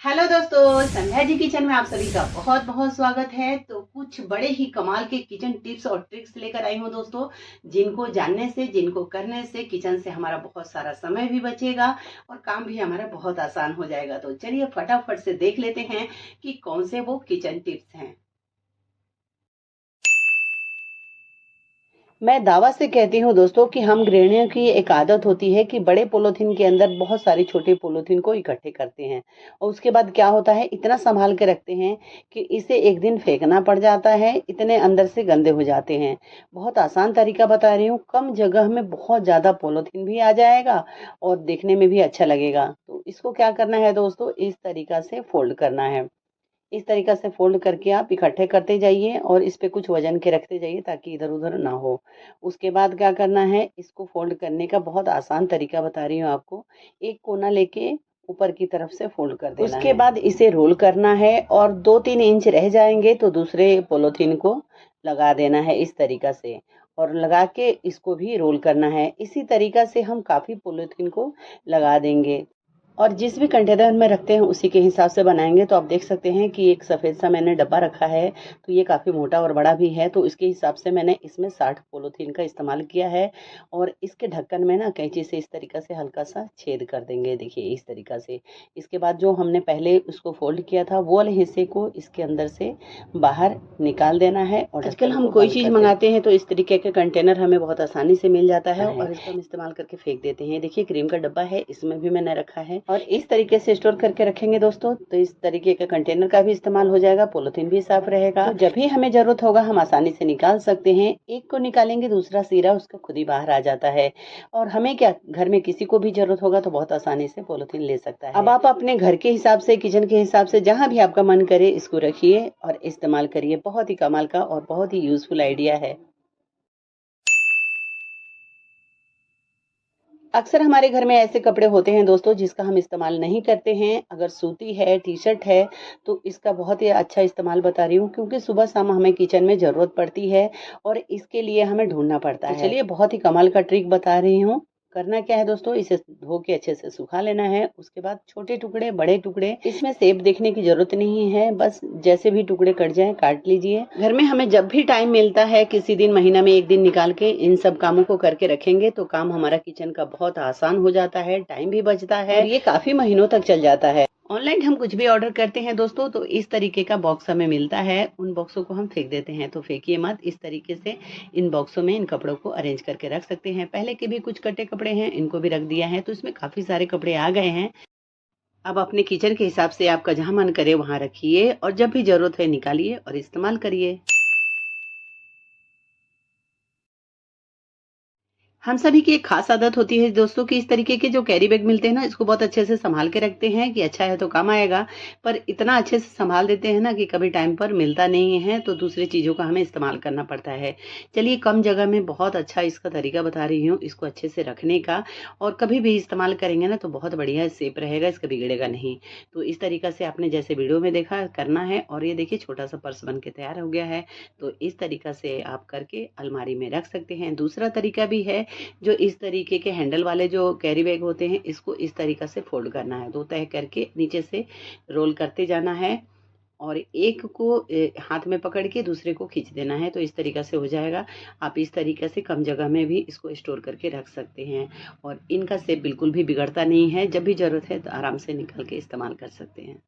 Hello दोस्तों, Sandhya ji kitchen में आप सभी का बहुत बहुत स्वागत है। तो कुछ बड़े ही कमाल के किचन टिप्स और ट्रिक्स लेकर आई हूँ दोस्तों, जिनको जानने से, जिनको करने से किचन से हमारा बहुत सारा समय भी बचेगा और काम भी हमारा बहुत आसान हो जाएगा। तो चलिए फटाफट से देख लेते हैं कि कौन से वो किचन टिप्स हैं। मैं दावा से कहती हूँ दोस्तों कि हम गृहिणियों की एक आदत होती है कि बड़े पॉलीथीन के अंदर बहुत सारी छोटी पॉलीथीन को इकट्ठे करते हैं और उसके बाद क्या होता है, इतना संभाल के रखते हैं कि इसे एक दिन फेंकना पड़ जाता है, इतने अंदर से गंदे हो जाते हैं। बहुत आसान तरीका बता रही हूँ, कम जगह में बहुत ज़्यादा पॉलीथीन भी आ जाएगा और देखने में भी अच्छा लगेगा। तो इसको क्या करना है दोस्तों, इस तरीका से फोल्ड करना है। इस तरीका से फोल्ड करके आप इकट्ठे करते जाइए और इस पे कुछ वजन के रखते जाइए ताकि इधर उधर ना हो। उसके बाद क्या करना है, इसको फोल्ड करने का बहुत आसान तरीका बता रही हूँ आपको। एक कोना लेके ऊपर की तरफ से फोल्ड कर देना उसके है। बाद इसे रोल करना है और 2-3 इंच रह जाएंगे तो दूसरे पॉलीथीन को लगा देना है इस तरीका से, और लगा के इसको भी रोल करना है। इसी तरीका से हम काफी पॉलीथीन को लगा देंगे और जिस भी कंटेनर में रखते हैं उसी के हिसाब से बनाएंगे। तो आप देख सकते हैं कि एक सफ़ेद सा मैंने डब्बा रखा है, तो ये काफ़ी मोटा और बड़ा भी है, तो इसके हिसाब से मैंने इसमें 60 पॉलीथीन का इस्तेमाल किया है। और इसके ढक्कन में ना कैंची से इस तरीका से हल्का सा छेद कर देंगे, देखिए इस तरीका से। इसके बाद जो हमने पहले उसको फोल्ड किया था वो वाले हिस्से को इसके अंदर से बाहर निकाल देना है। और आजकल हम कोई चीज़ मंगाते हैं तो इस तरीके के कंटेनर हमें बहुत आसानी से मिल जाता है और इसको हम इस्तेमाल करके फेंक देते हैं। देखिए क्रीम का डब्बा है, इसमें भी मैंने रखा है और इस तरीके से स्टोर करके रखेंगे दोस्तों तो इस तरीके के कंटेनर का भी इस्तेमाल हो जाएगा, पॉलीथीन भी साफ रहेगा। तो जब भी हमें जरूरत होगा हम आसानी से निकाल सकते हैं। एक को निकालेंगे दूसरा सीरा उसका खुद ही बाहर आ जाता है और हमें क्या, घर में किसी को भी जरूरत होगा तो बहुत आसानी से पॉलीथीन ले सकता है। अब आप अपने घर के हिसाब से, किचन के हिसाब से, जहां भी आपका मन करे इसको रखिए और इस्तेमाल करिए। बहुत ही कमाल का और बहुत ही यूजफुल आइडिया है। अक्सर हमारे घर में ऐसे कपड़े होते हैं दोस्तों जिसका हम इस्तेमाल नहीं करते हैं। अगर सूती है, टी शर्ट है, तो इसका बहुत ही अच्छा इस्तेमाल बता रही हूँ, क्योंकि सुबह शाम हमें किचन में ज़रूरत पड़ती है और इसके लिए हमें ढूंढना पड़ता है। चलिए बहुत ही कमाल का ट्रिक बता रही हूँ। करना क्या है दोस्तों, इसे धो के अच्छे से सुखा लेना है। उसके बाद छोटे टुकड़े, बड़े टुकड़े, इसमें शेप देखने की जरूरत नहीं है, बस जैसे भी टुकड़े कट जाए काट लीजिए। घर में हमें जब भी टाइम मिलता है, किसी दिन महीना में एक दिन निकाल के इन सब कामों को करके रखेंगे तो काम हमारा किचन का बहुत आसान हो जाता है, टाइम भी बचता है और ये काफी महीनों तक चल जाता है। ऑनलाइन हम कुछ भी ऑर्डर करते हैं दोस्तों तो इस तरीके का बॉक्स हमें मिलता है, उन बॉक्सों को हम फेंक देते हैं। तो फेंकिए मत, इस तरीके से इन बॉक्सों में इन कपड़ों को अरेंज करके रख सकते हैं। पहले के भी कुछ कटे कपड़े हैं, इनको भी रख दिया है, तो इसमें काफी सारे कपड़े आ गए हैं। अब अपने किचन के हिसाब से आपका जहां मन करे वहां रखिए और जब भी जरूरत है निकालिए और इस्तेमाल करिए। हम सभी की एक खास आदत होती है दोस्तों कि इस तरीके के जो कैरी बैग मिलते हैं ना, इसको बहुत अच्छे से संभाल के रखते हैं कि अच्छा है तो काम आएगा, पर इतना अच्छे से संभाल देते हैं ना कि कभी टाइम पर मिलता नहीं है, तो दूसरी चीज़ों का हमें इस्तेमाल करना पड़ता है। चलिए कम जगह में बहुत अच्छा इसका तरीका बता रही हूँ इसको अच्छे से रखने का, और कभी भी इस्तेमाल करेंगे ना तो बहुत बढ़िया सेफ रहेगा, इसका बिगड़ेगा नहीं। तो इस तरीका से आपने जैसे वीडियो में देखा करना है, और ये देखिए छोटा सा पर्स बन के तैयार हो गया है। तो इस तरीका से आप करके अलमारी में रख सकते हैं। दूसरा तरीका भी है, जो इस तरीके के हैंडल वाले जो कैरी बैग होते हैं, इसको इस तरीका से फोल्ड करना है, दो तह करके नीचे से रोल करते जाना है और एक को हाथ में पकड़ के दूसरे को खींच देना है, तो इस तरीका से हो जाएगा। आप इस तरीके से कम जगह में भी इसको स्टोर करके रख सकते हैं और इनका शेप बिल्कुल भी बिगड़ता नहीं है। जब भी जरूरत है तो आराम से निकाल के इस्तेमाल कर सकते हैं।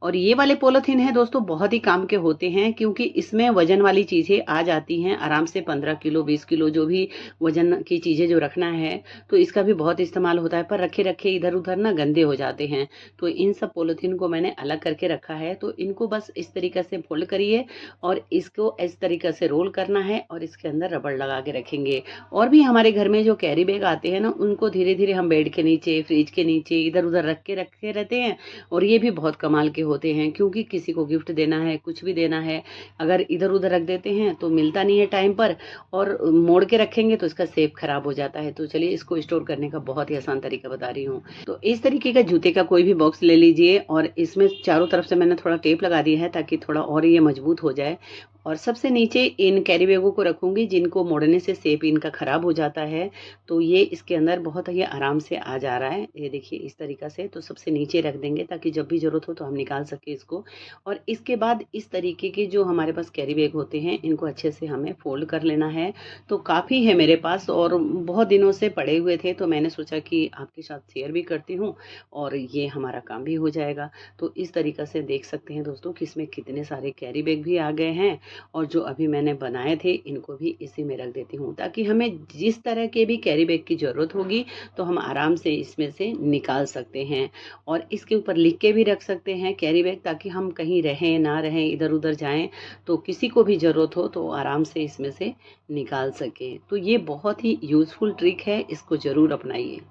और ये वाले पॉलीथीन है दोस्तों, बहुत ही काम के होते हैं, क्योंकि इसमें वजन वाली चीज़ें आ जाती हैं आराम से, 15 किलो 20 किलो जो भी वजन की चीज़ें जो रखना है, तो इसका भी बहुत इस्तेमाल होता है। पर रखे रखे इधर उधर ना गंदे हो जाते हैं, तो इन सब पॉलीथीन को मैंने अलग करके रखा है। तो इनको बस इस तरीके से फोल्ड करिए और इसको इस तरीके से रोल करना है और इसके अंदर रबड़ लगा के रखेंगे। और भी हमारे घर में जो कैरी बैग आते हैं ना, उनको धीरे धीरे हम बेड के नीचे, फ्रिज के नीचे इधर उधर रखे रहते हैं, और ये भी बहुत कमाल के होते हैं, क्योंकि किसी को गिफ्ट देना है, कुछ भी देना है, अगर इधर उधर रख देते हैं तो मिलता नहीं है टाइम पर, और मोड़ के रखेंगे तो इसका शेप खराब हो जाता है। तो चलिए इसको स्टोर करने का बहुत ही आसान तरीका बता रही हूँ। तो इस तरीके का जूते का कोई भी बॉक्स ले लीजिए और इसमें चारों तरफ से मैंने थोड़ा टेप लगा दिया है ताकि थोड़ा और ये मजबूत हो जाए। और सबसे नीचे इन कैरी बैगों को रखूँगी जिनको मोड़ने से शेप इनका ख़राब हो जाता है। तो ये इसके अंदर बहुत ही आराम से आ जा रहा है। ये देखिए इस तरीक़ा से, तो सबसे नीचे रख देंगे ताकि जब भी ज़रूरत हो तो हम निकाल सकें इसको। और इसके बाद इस तरीके के जो हमारे पास कैरी बैग होते हैं इनको अच्छे से हमें फ़ोल्ड कर लेना है। तो काफ़ी है मेरे पास और बहुत दिनों से पड़े हुए थे, तो मैंने सोचा कि आपके साथ शेयर भी करती हूँ और ये हमारा काम भी हो जाएगा। तो इस तरीक़ा से देख सकते हैं दोस्तों कि इसमें कितने सारे कैरी बैग भी आ गए हैं। और जो अभी मैंने बनाए थे इनको भी इसी में रख देती हूँ ताकि हमें जिस तरह के भी कैरी बैग की ज़रूरत होगी तो हम आराम से इसमें से निकाल सकते हैं। और इसके ऊपर लिख के भी रख सकते हैं कैरी बैग, ताकि हम कहीं रहें ना रहें, इधर उधर जाएं तो किसी को भी ज़रूरत हो तो आराम से इसमें से निकाल सकें। तो ये बहुत ही यूज़फुल ट्रिक है, इसको ज़रूर अपनाइए।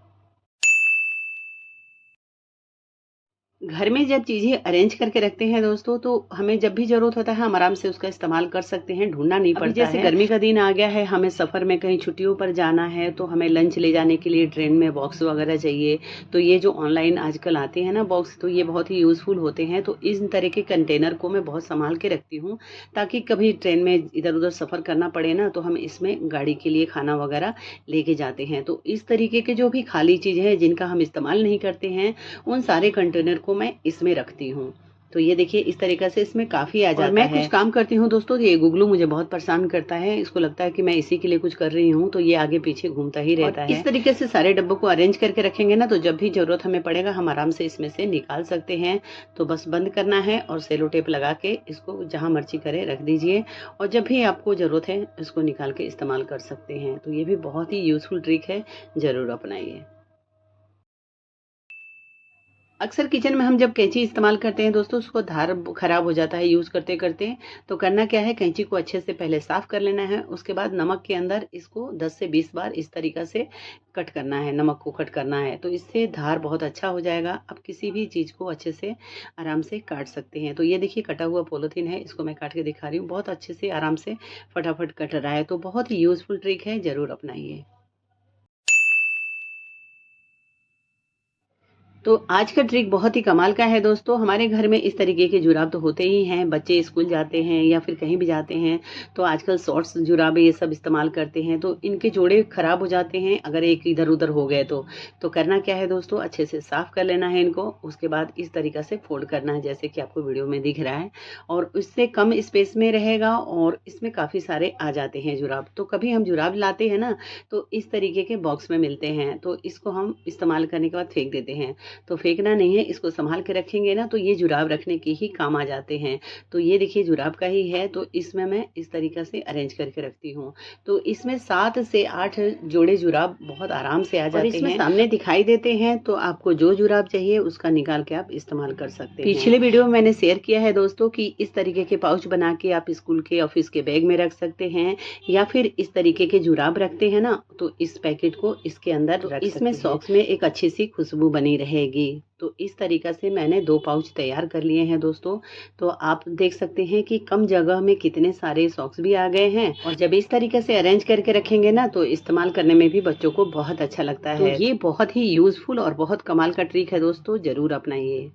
घर में जब चीज़ें अरेंज करके रखते हैं दोस्तों, तो हमें जब भी ज़रूरत होता है हम आराम से उसका इस्तेमाल कर सकते हैं, ढूँढना नहीं पड़ता है। जैसे गर्मी का दिन आ गया है, हमें सफ़र में कहीं छुट्टियों पर जाना है, तो हमें लंच ले जाने के लिए ट्रेन में बॉक्स वगैरह चाहिए। तो ये जो ऑनलाइन आजकल आते हैं ना बॉक्स, तो ये बहुत ही यूज़फुल होते हैं। तो इस तरह के कंटेनर को मैं बहुत सँभाल के रखती हूँ ताकि कभी ट्रेन में इधर-उधर सफ़र करना पड़े ना, तो हम इसमें गाड़ी के लिए खाना वगैरह लेके जाते हैं। तो इस तरीके के जो भी खाली चीज़ें हैं जिनका हम इस्तेमाल नहीं करते हैं, उन सारे कंटेनर को मैं इसमें रखती हूँ। तो ये देखिए इस तरीक़े से इसमें काफ़ी आ जाता है। मैं कुछ काम करती हूँ दोस्तों, ये गुगलू मुझे बहुत परेशान करता है। इसको लगता है कि मैं इसी के लिए कुछ कर रही हूँ, तो ये आगे पीछे घूमता ही रहता है। इस तरीके से सारे डब्बों को अरेंज करके रखेंगे ना, तो जब भी ज़रूरत हमें पड़ेगा हम आराम से इसमें से निकाल सकते हैं। तो बस बंद करना है और सेलो टेप लगा के इसको जहाँ मर्ज़ी करे रख दीजिए और जब भी आपको ज़रूरत है इसको निकाल के इस्तेमाल कर सकते हैं। तो ये भी बहुत ही यूज़फुल ट्रिक है, ज़रूर अपनाइए। अक्सर किचन में हम जब कैंची इस्तेमाल करते हैं दोस्तों, उसको धार खराब हो जाता है यूज़ करते करते। तो करना क्या है, कैंची को अच्छे से पहले साफ़ कर लेना है। उसके बाद नमक के अंदर इसको 10 से 20 बार इस तरीक़ा से कट करना है, नमक को कट करना है। तो इससे धार बहुत अच्छा हो जाएगा। आप किसी भी चीज़ को अच्छे से आराम से काट सकते हैं। तो ये देखिए कटा हुआ पॉलीथीन है, इसको मैं काट के दिखा रही हूँ। बहुत अच्छे से आराम से फटाफट कट रहा है। तो बहुत ही यूज़फुल ट्रिक है, ज़रूर अपनाइए। तो आज का ट्रिक बहुत ही कमाल का है दोस्तों। हमारे घर में इस तरीके के जुराब तो होते ही हैं, बच्चे स्कूल जाते हैं या फिर कहीं भी जाते हैं तो आजकल शॉर्ट्स जुराबे ये सब इस्तेमाल करते हैं, तो इनके जोड़े खराब हो जाते हैं अगर एक इधर उधर हो गए तो करना क्या है दोस्तों, अच्छे से साफ कर लेना है इनको। उसके बाद इस तरीक़ा से फोल्ड करना है जैसे कि आपको वीडियो में दिख रहा है, और उससे कम स्पेस में रहेगा और इसमें काफ़ी सारे आ जाते हैं जुराब। तो कभी हम जुराब लाते हैं ना, तो इस तरीके के बॉक्स में मिलते हैं, तो इसको हम इस्तेमाल करने के बाद फेंक देते हैं। तो फेंकना नहीं है, इसको संभाल के रखेंगे ना तो ये जुराब रखने के ही काम आ जाते हैं। तो ये देखिए जुराब का ही है, तो इसमें मैं इस तरीक़ा से अरेंज करके रखती हूँ। तो इसमें 7 से 8 जोड़े जुराब बहुत आराम से आ जाते हैं। इसमें सामने दिखाई देते हैं, तो आपको जो जुराब चाहिए उसका निकाल के आप इस्तेमाल कर सकते हैं। पिछले वीडियो में मैंने शेयर किया है दोस्तों कि इस तरीके के पाउच बना के आप स्कूल के ऑफिस के बैग में रख सकते हैं, या फिर इस तरीके के जुराब रखते हैं ना, तो इस पैकेट को इसके अंदर रख सकते हैं। इसमें सॉक्स में एक अच्छी सी खुशबू बनी रहेगी। तो इस तरीक़ा से मैंने 2 पाउच तैयार कर लिए हैं दोस्तों। तो आप देख सकते हैं कि कम जगह में कितने सारे सॉक्स भी आ गए हैं, और जब इस तरीके से अरेंज करके रखेंगे ना तो इस्तेमाल करने में भी बच्चों को बहुत अच्छा लगता है। तो ये बहुत ही यूज़फुल और बहुत कमाल का ट्रिक है दोस्तों, ज़रूर अपनाइए।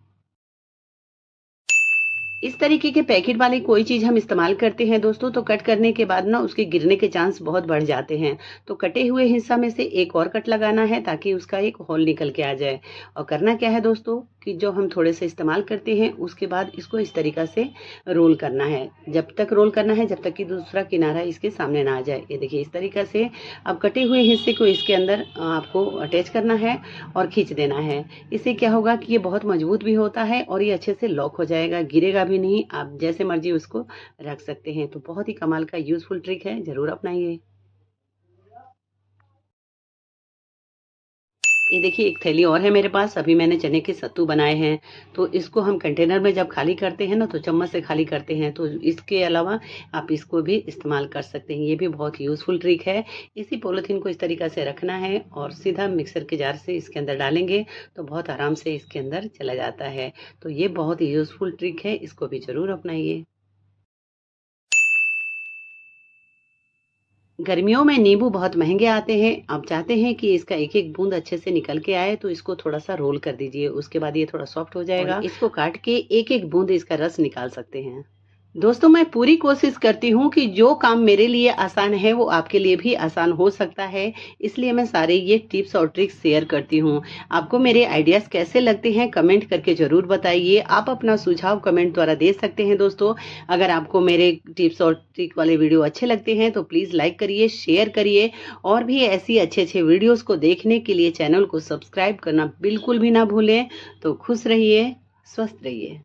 इस तरीके के पैकेट वाली कोई चीज़ हम इस्तेमाल करते हैं दोस्तों, तो कट करने के बाद ना उसके गिरने के चांस बहुत बढ़ जाते हैं। तो कटे हुए हिस्सा में से एक और कट लगाना है ताकि उसका एक होल निकल के आ जाए। और करना क्या है दोस्तों कि जो हम थोड़े से इस्तेमाल करते हैं उसके बाद इसको इस तरीक़ा से रोल करना है। जब तक रोल करना है जब तक कि दूसरा किनारा इसके सामने ना आ जाए। ये देखिए इस तरीक़ा से अब कटे हुए हिस्से को इसके अंदर आपको अटैच करना है और खींच देना है। इससे क्या होगा कि ये बहुत मजबूत भी होता है और ये अच्छे से लॉक हो जाएगा, गिरेगा भी नहीं। आप जैसे मर्जी उसको रख सकते हैं। तो बहुत ही कमाल का यूज़फुल ट्रिक है, ज़रूर अपनाइए। ये देखिए एक थैली और है मेरे पास, अभी मैंने चने के सत्तू बनाए हैं, तो इसको हम कंटेनर में जब खाली करते हैं ना तो चम्मच से खाली करते हैं, तो इसके अलावा आप इसको भी इस्तेमाल कर सकते हैं। ये भी बहुत यूज़फुल ट्रिक है। इसी पॉलीथीन को इस तरीक़ा से रखना है और सीधा मिक्सर के जार से इसके अंदर डालेंगे तो बहुत आराम से इसके अंदर चला जाता है। तो ये बहुत ही यूज़फुल ट्रिक है, इसको भी ज़रूर अपनाइए। गर्मियों में नींबू बहुत महँगे आते हैं। आप चाहते हैं कि इसका एक-एक बूँद अच्छे से निकल के आए, तो इसको थोड़ा-सा रोल कर दीजिए। उसके बाद ये थोड़ा सॉफ्ट हो जाएगा। इसको काट के एक-एक बूँद इसका रस निकाल सकते हैं। दोस्तों, मैं पूरी कोशिश करती हूँ कि जो काम मेरे लिए आसान है वो आपके लिए भी आसान हो सकता है, इसलिए मैं सारे ये टिप्स और ट्रिक्स शेयर करती हूँ। आपको मेरे आइडियाज़ कैसे लगते हैं कमेंट करके ज़रूर बताइए। आप अपना सुझाव कमेंट द्वारा दे सकते हैं दोस्तों। अगर आपको मेरे टिप्स और ट्रिक वाले वीडियो अच्छे लगते हैं तो प्लीज़ लाइक करिए, शेयर करिए और भी ऐसी अच्छे-अच्छे वीडियोज़ को देखने के लिए चैनल को सब्सक्राइब करना बिल्कुल भी ना भूलें। तो खुश रहिए, स्वस्थ रहिए।